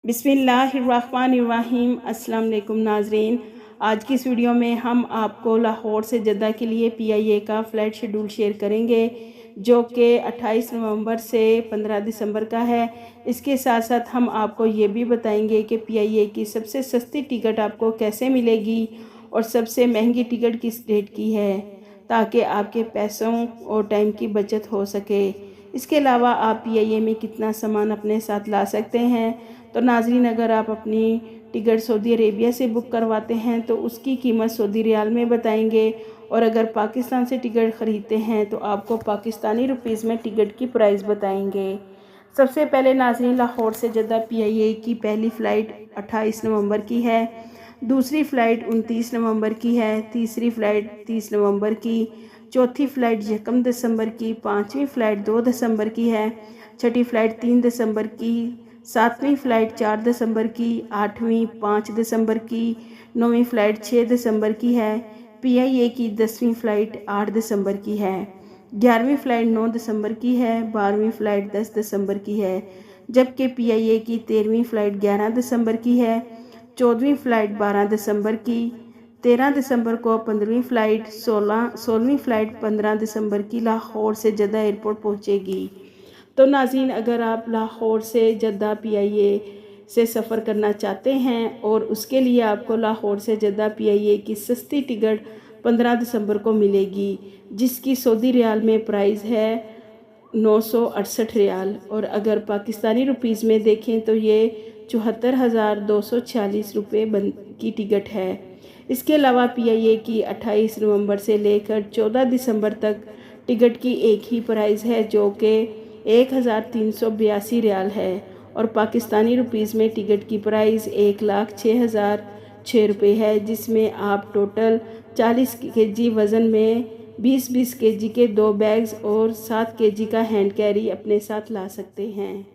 बिस्मिल्लाहिर्रहमानिर्रहीम। अस्सलाम वालेकुम नाजरीन, आज की इस वीडियो में हम आपको लाहौर से जद्दा के लिए PIA का फ़्लाइट शेड्यूल शेयर करेंगे जो कि 28 नवंबर से 15 दिसंबर का है। इसके साथ साथ हम आपको ये भी बताएंगे कि PIA की सबसे सस्ती टिकट आपको कैसे मिलेगी और सबसे महंगी टिकट किस डेट की है, ताकि आपके पैसों और टाइम की बचत हो सके। इसके अलावा आप PIA में कितना सामान अपने साथ ला सकते हैं। तो नाज़रीन, अगर आप अपनी टिकट सऊदी अरेबिया से बुक करवाते हैं तो उसकी कीमत सऊदी रियाल में बताएंगे, और अगर पाकिस्तान से टिकट ख़रीदते हैं तो आपको पाकिस्तानी रुपीज़ में टिकट की प्राइस बताएंगे। सबसे पहले नाज़रीन, लाहौर से जद्दा PIA की पहली फ़्लाइट 28 नवंबर की है, दूसरी फ़्लाइट 29 नवंबर की है, तीसरी फ़्लाइट 30 नवंबर की, चौथी फ़्लाइट 1 दिसंबर की, पाँचवीं फ़्लाइट 2 दिसंबर की है, छठी फ़्लाइट 3 दिसंबर की, सातवीं फ़्लाइट 4 दिसंबर की, आठवीं 5 दिसंबर की, नौवीं फ़्लाइट 6 दिसंबर की है। PIA की 10वीं फ़्लाइट 8 दिसंबर की है, 11वीं फ़्लाइट 9 दिसंबर की है, 12वीं फ़्लाइट 10 दिसंबर की है, जबकि PIA की 13वीं फ़्लाइट 11 दिसंबर की है, 14वीं फ़्लाइट 12 दिसंबर की, 13 दिसंबर को 15वीं फ़्लाइट, 16वीं फ़्लाइट 15 दिसंबर की लाहौर से जद्दा एयरपोर्ट पहुंचेगी। तो नाज़रीन, अगर आप लाहौर से जद्दा PIA से सफ़र करना चाहते हैं और उसके लिए आपको लाहौर से जद्दा PIA की सस्ती टिकट 15 दिसंबर को मिलेगी, जिसकी सऊदी रियाल में प्राइस है 968 रियाल, और अगर पाकिस्तानी रुपीज़ में देखें तो ये 74,246 रुपये की टिकट है। इसके अलावा PIA की 28 नवंबर से लेकर 14 दिसंबर तक टिकट की एक ही प्राइस है जो कि 1,382 रियाल है, और पाकिस्तानी रुपीज़ में टिकट की प्राइस 1,06,006 रुपये है, जिसमें आप टोटल 40 kg वज़न में 20-20 kg के 2 बैग्स और 7 kg का हैंड कैरी अपने साथ ला सकते हैं।